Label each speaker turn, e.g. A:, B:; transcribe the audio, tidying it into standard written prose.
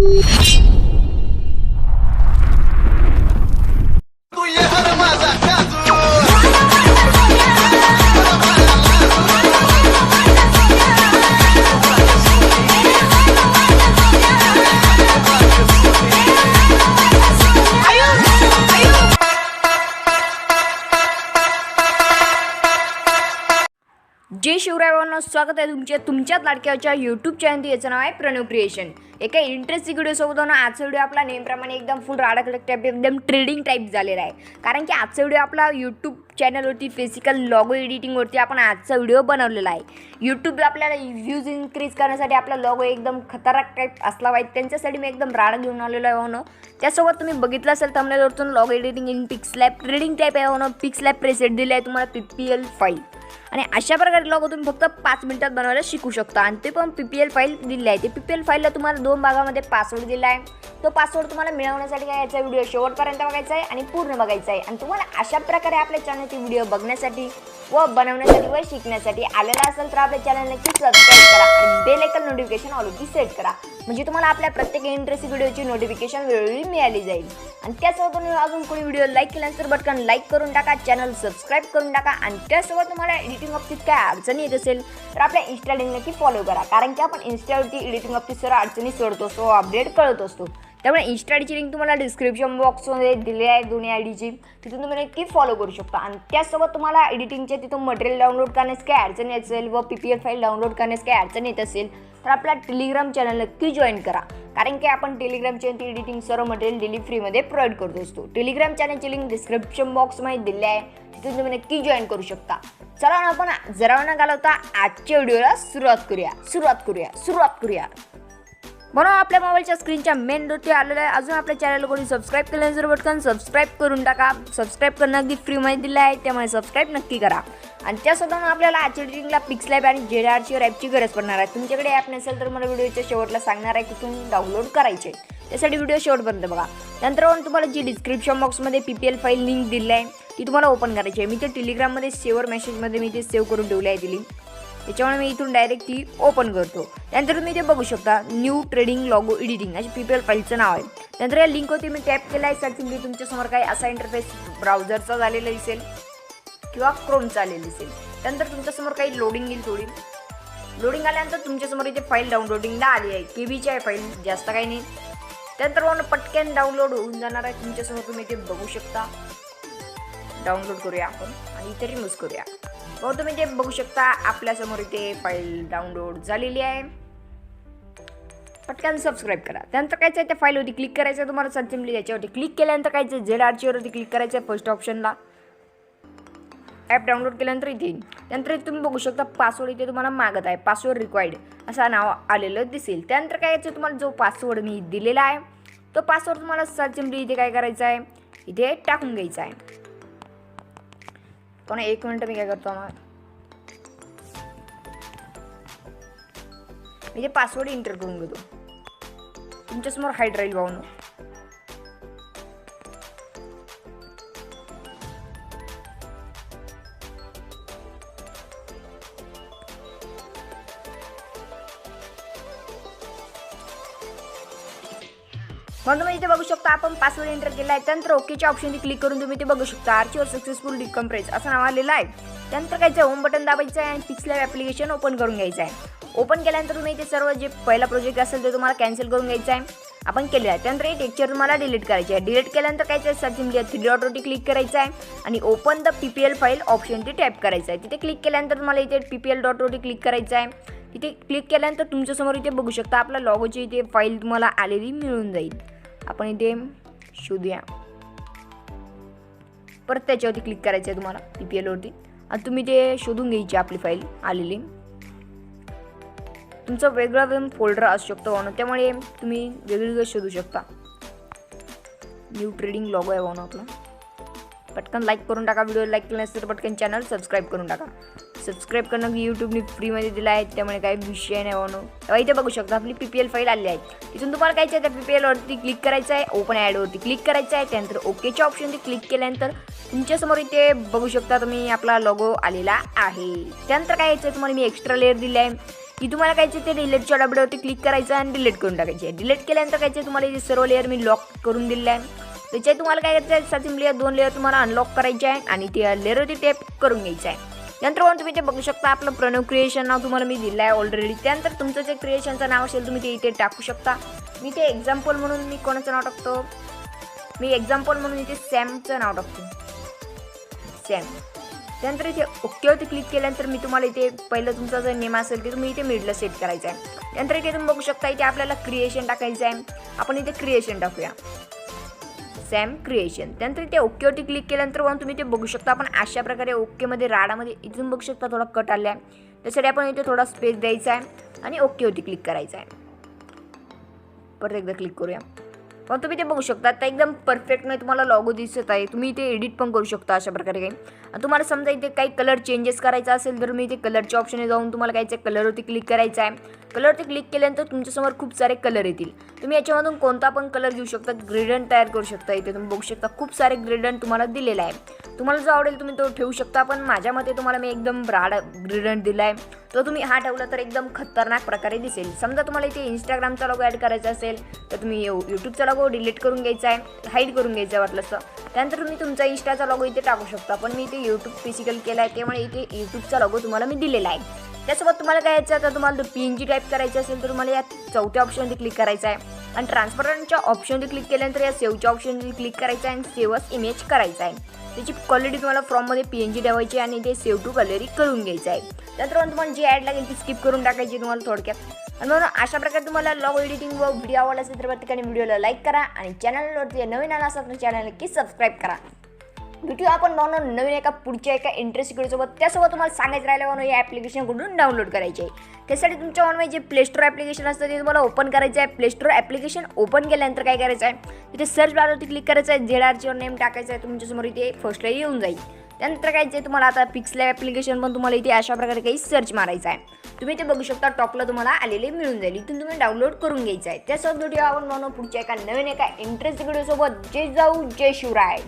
A: जय शिवरायांनो, स्वागत आहे तुमच्याच लाडक्याच्या यूट्यूब चॅनल. याचं नाव आहे प्रणव क्रिएशन. एका इंटरेस्टिंग व्हिडिओ सोबत आजचा व्हिडिओ आपला नेहमीप्रमाणे एकदम फुल राडाकडक टाईप एकदम ट्रेडिंग टाईप झालेला आहे. कारण की आजचा व्हिडिओ आपला यूट्यूब चॅनलवरती फिजिकल लॉगो एडिटिंगवरती आपण आजचा व्हिडिओ बनवलेला आहे. यूट्यूबला आपल्याला व्ह्यूज इन्क्रीज करण्यासाठी आपला लॉगो एकदम खतरनाक टाईप असला पाहिजे, त्यांच्यासाठी मी एकदम राडा घेऊन आलेलो आहे. होणं त्यासोबत तुम्ही बघितलं असेल थंबनेलवरतून logo editing in PixelLab trending type आहे. होणं पिक्सलॅब प्रेसेट दिले आहे तुम्हाला PPL फाईल, आणि अशा प्रकारे लॉगो तुम्ही फक्त 5 मिनिटात बनवायला शिकू शकता. आणि ते पण PPL फाईल दिली आहे. ते PPL फाईलला तुम्हाला 2 भागामध्ये पासवर्ड दिला आहे. तो पासवर्ड तुम्हाला मिळवण्यासाठी काय याचा व्हिडिओ शेवटपर्यंत बघायचा आहे आणि पूर्ण बघायचा आहे. आणि तुम्हाला अशा प्रकारे आपल्या चॅनलचे व्हिडिओ बघण्यासाठी व बनवण्यासाठी व शिकण्यासाठी आलेला असेल तर आपल्या चॅनल नक्की सबस्क्राईब करा आणि बेल आयकॉन नोटिफिकेशन ऑलवरती सेट करा, म्हणजे तुम्हाला आपल्या प्रत्येक इंटरेस्टिंग व्हिडिओची नोटिफिकेशन वेळोवेळी मिळाली जाईल. आणि त्यासोबत तुम्ही अजून कोणी व्हिडिओ लाईक केल्यानंतर बटकन लाईक करून टाका, चॅनल सबस्क्राईब करून टाका. आणि त्यासोबत तुम्हाला एडिटिंग बाबतीत काय अडचणी येत असेल तर आपल्या इंस्टा लिंक नक्की फॉलो करा, कारण की आपण इंस्टावरती एडिटिंग बाबतीत सर्व अडचणी सोडतो असतो, अपडेट कळत असतो. त्यामुळे इंस्टा आयडीची लिंक तुम्हाला डिस्क्रिप्शन बॉक्समध्ये दिली आहे, दोन्ही आयडीची, तिथून तुम्ही नक्की फॉलो करू शकता. आणि त्यासोबत तुम्हाला एडिटिंगचे तिथून मटेरियल डाउनलोड करण्यास काय अडचण येत असेल व PPL फाईल डाउनलोड करण्यास काय अडचण येत असेल तर आपला टेलिग्राम चॅनल नक्की जॉईन करा, कारण की आपण टेलिग्रामची एडिटिंग सर्व मटेरियल डेली फ्रीमध्ये प्रोव्हाइड करत असतो. टेलिग्राम चॅनलची लिंक डिस्क्रिप्शन बॉक्समध्ये दिली आहे, तिथून तुम्ही नक्की जॉईन करू शकता. चला आपण जरा न घालवता आजच्या व्हिडिओला सुरुवात करूया. म्हणून आपल्या मोबाईलच्या स्क्रीनच्या मेनवरती आलेलं आहे. अजून आपल्या चॅनलला कोणी सबस्क्राईब केलं जर बटकन सबस्क्राईब करून टाका. सबस्क्राईब करणं अगदी फ्रीमध्ये दिलं आहे, त्यामुळे सबस्क्राईब नक्की करा. आणि त्यासोबत आपल्याला आजच्या एडिटिंगला पिक्सलॅब आणि ZRची ॲपची गरज पडणार आहे. तुमच्याकडे ॲप नसेल तर मला व्हिडिओच्या शेवटला सांगणार आहे कुठून डाउनलोड करायचे. त्यासाठी व्हिडिओ शेवटपर्यंत बघा. नंतर तुम्हाला जी डिस्क्रिप्शन बॉक्समध्ये PPL फाईल लिंक दिली आहे ती तुम्हाला ओपन करायची आहे. मी ते टेलिग्राममध्ये सेव्हर मेसेजमध्ये मी ते सेव्ह करून ठेवले आहे ती लिंक, त्याच्यामुळे मी इथून डायरेक्ट ती ओपन करतो. त्यानंतर तुम्ही ते बघू शकता न्यू ट्रेडिंग लॉगो एडिटिंग अशी PPL फाईलचं नाव आहे. त्यानंतर या लिंकवरती मी टॅप केला आहे. सर्चिंग तुमच्यासमोर काही असा इंटरफेस ब्राउझरचा झालेला दिसेल किंवा क्रोमचा आलेला दिसेल. त्यानंतर तुमच्यासमोर काही लोडिंग येईल. थोडी लोडिंग आल्यानंतर तुमच्यासमोर इथे फाईल डाउनलोडिंगला आली आहे. KBची आहे फाईल, जास्त काही नाही. त्यानंतर पटकन डाउनलोड होऊन जाणार आहे तुमच्यासमोर, तुम्ही ते बघू शकता. डाउनलोड करूया आपण आणि इथे रिमूव्ह करूया. मग तुम्ही ते बघू शकता आपल्यासमोर इथे फाईल डाउनलोड झालेली आहे. पटकन सबस्क्राईब करा. त्यानंतर कायचं आहे त्या फाईलवरती क्लिक करायचं आहे. तुम्हाला सिम्पली याच्यावरती क्लिक केल्यानंतर कायचं ZRची वरती क्लिक करायचं आहे फर्स्ट ऑप्शनला. ॲप डाउनलोड केल्यानंतर इथे येईल. त्यानंतर तुम्ही बघू शकता पासवर्ड इथे तुम्हाला मागत आहे. पासवर्ड रिक्वायर्ड असं नाव आलेलं दिसेल. त्यानंतर काय याचं तुम्हाला जो पासवर्ड मी दिलेला आहे तो पासवर्ड तुम्हाला सिम्पली इथे काय करायचं आहे, इथे टाकून घ्यायचा आहे. पण 1 मिनिट मी काय करतो, मी ते पासवर्ड एंटर करून घेतो. तुमच्यासमोर हाईड राहील भाऊन. मग तुम्ही इथे बघू शकता आपण पासवर्ड एंटर केला आहे. त्यानंतर ओकेच्या ऑप्शनवर क्लिक करून तुम्ही ते बघू शकता आर्चिव्हर सक्सेसफुल डिकम्प्रेस असं नाव आलेलं आहे. त्यानंतर कायचं होम बटन दाबायचं आहे आणि पिक्सलॅब ॲप्लिकेशन ओपन करून घ्यायचं आहे. ओपन केल्यानंतर तुम्ही इथे सर्व जे पहिला प्रोजेक्ट असेल ते तुम्हाला कॅन्सल करून घ्यायचं आहे. आपण केलेलं आहे. त्यानंतर हे टेक्चर तुम्हाला डिलीट करायचे आहे. डिलीट केल्यानंतर कायचं सर्चिंग 3 डॉटवरती क्लिक करायचं आहे आणि ओपन द PPL फाईल ऑप्शनवरती टॅप करायचं आहे. तिथे क्लिक केल्यानंतर तुम्हाला इथे PPL डॉटवरती क्लिक करायचं आहे. तिथे क्लिक केल्यानंतर तुमच्यासमोर इथे बघू शकता आपला लॉगोची इथे फाईल तुम्हाला आलेली मिळून जाईल. आपण इथे शोधूया. परत त्याच्यावरती क्लिक करायचं आहे तुम्हाला PPL वरती आणि तुम्ही ते शोधून घ्यायची आपली फाईल आलेली. तुमचं वेगळं फोल्डर असू शकतो म्हणून, त्यामुळे तुम्ही वेगवेगळं शोधू शकता. न्यू ट्रेडिंग लॉगो आहे म्हणून आपला. पटकन लाईक करून टाका. व्हिडिओ लाईक केलं नसेल तर पटकन चॅनल सबस्क्राईब करून टाका. सबस्क्राईब करणं यूट्यूबने फ्रीमध्ये दिलं आहे, त्यामुळे काही विषय नाही म्हणून. तेव्हा इथे बघू शकता आपली PPL फाईल आली आहे. तिथून तुम्हाला काय त्या PPLवरती क्लिक करायचं आहे. ओपन ॲडवरती क्लिक करायचं आहे. त्यानंतर ओकेच्या ऑप्शनवरती क्लिक केल्यानंतर तुमच्यासमोर इथे बघू शकता तुम्ही आपला लॉगो आलेला आहे. त्यानंतर काय यायचं तुम्हाला मी एक्स्ट्रा लेअर दिली आहे. की तुम्हाला काय ते डिलीटच्या डबड्यावरती क्लिक करायचं आणि डिलीट करून टाकायचे. डिलीट केल्यानंतर काय तुम्हाला इथे सर्व लेअर मी लॉक करून दिलेलं आहे. त्याच्यात तुम्हाला काय करायचं आहे, सिम्पली 2 लेअर तुम्हाला अनलॉक करायचे आहे आणि त्या लेअरवरती टॅप करून घ्यायचं आहे. त्यानंतर तुम्ही ते बघू शकता आपलं प्रणव क्रिएशन नाव तुम्हाला मी दिलं आहे ऑलरेडी. त्यानंतर तुमचं जे क्रिएशनचं नाव असेल तुम्ही ते इथे टाकू शकता. मी ते एक्झाम्पल म्हणून मी कोणाचं नाव टाकतो, मी एक्झाम्पल म्हणून इथे सॅमचं नाव टाकतो, सॅम. त्यानंतर इथे ओकेवरती क्लिक केल्यानंतर मी तुम्हाला इथे पहिलं तुमचं जर नेम असेल ते तुम्ही इथे मिडला सेट करायचं आहे. त्यानंतर इथे तुम्ही बघू शकता इथे आपल्याला क्रिएशन टाकायचं आहे. आपण इथे क्रिएशन टाकूया, सॅम क्रिएशन. त्यानंतर इथे ओकेवरती क्लिक केल्यानंतर तुम्ही ते बघू शकता आपण अशा प्रकारे ओकेमध्ये राडामध्ये इथून बघू शकता थोडा कट आला आहे. त्यासाठी आपण इथे थोडा स्पेस द्यायचा आहे आणि ओकेवरती क्लिक करायचं आहे. परत एकदा क्लिक करूया. पण तुम्ही ते बघू शकता आता एकदम परफेक्ट नाही तुम्हाला लॉगो दिसत आहे. तुम्ही इथे एडिट पण करू शकता अशा प्रकारे काही. तुम्हाला समजा इथे काही कलर चेंजेस करायचा असेल तर मी इथे कलरच्या ऑप्शनने जाऊन तुम्हाला काय कलरवरती क्लिक करायचं आहे. कलरवरती क्लिक केल्यानंतर तुमच्यासमोर खूप सारे कलर येतील. तुम्ही याच्यामधून कोणता पण कलर घेऊ शकता, ग्रेडंट तयार करू शकता. इथे तुम्ही बघू शकता खूप सारे ग्रेडंट तुम्हाला दिलेला आहे. तुम्हाला जो आवडेल तुम्ही तो ठेवू शकता. पण माझ्या मते तुम्हाला मी एकदम ब्राड ग्रेडंट दिला आहे, तो तुम्ही हा ठेवला तर एकदम खतरनाक प्रकारे दिसेल. समजा तुम्हाला इथे इंस्टाग्रामचा लोगो ॲड करायचा असेल तर तुम्ही यूट्यूबचा लोगो डिलीट करून घ्यायचा आहे, हाईड करून घ्यायचा वाटलं असतं. त्यानंतर तुम्ही तुमचा इंस्टाचा लोगो इथे टाकू शकता. पण मी इथे यूट्यूब फिजिकल केला आहे त्यामुळे इथे यूट्यूबचा लोगो तुम्हाला मी दिलेला आहे. त्यासोबत तुम्हाला काय यायचं तर तुम्हाला PNG टाईप करायचं असेल तर तुम्हाला या चौथ्या ऑप्शनवरती क्लिक करायचं आहे आणि ट्रान्सपरंटच्या ऑप्शनवरती क्लिक केल्यानंतर या सेव्हच्या ऑप्शनवरती क्लिक करायचं आहे आणि सेव्ह अस इमेज करायचा आहे. त्याची क्वालिटी तुम्हाला फ्रॉममध्ये PNG ठेवायची आणि ते सेव्ह टू गॅलरी करून घ्यायचं आहे. त्यानंतर तुम्हाला जी ॲड लागेल ती स्किप करून टाकायची तुम्हाला थोडक्यात. आणि म्हणून अशा प्रकारे तुम्हाला लॉगो एडिटिंग व व्हिडिओ आवडला असेल तर प्रत्येकाने व्हिडिओला लाईक करा आणि चॅनलवरती नवीन आला असाल तर चॅनल नक्की सबस्क्राईब करा. व्हिडिओ आपण बनवून नवीन एका पुढच्या एका इंटरेस्टिंग व्हिडिओसोबत. त्यासोबत तुम्हाला सांगायचं राहिलं म्हणून या ॲप्लिकेशन कुठून डाउनलोड करायचे आहे. त्यासाठी तुमच्या ऑनलाईन जे प्ले स्टोर ॲप्लिकेशन असतं ते तुम्हाला ओपन करायचं आहे. प्ले स्टोर ॲप्लिकेशन ओपन केल्यानंतर काय करायचं आहे, तिथे सर्च बारवरती क्लिक करायचं आहे, ZRचं नेम टाकायचं आहे, तुमच्यासमोर इथे फर्स्टला येऊन जाईल. त्यानंतर काय आहे तुम्हाला आता पिक्सलॅब ॲप्लिकेशन पण तुम्हाला इथे अशा प्रकारे काही सर्च मारायचं आहे. तुम्ही ते बघू शकता टॉपला तुम्हाला आलेले मिळून जाईल. इथून तुम्ही डाउनलोड करून घ्यायचं आहे. त्यासोबत व्हिडिओ आपण बनवू पुढच्या एका नवीन एका इंटरेस्टिंग व्हिडिओसोबत. जय जाऊ जय शिवराय.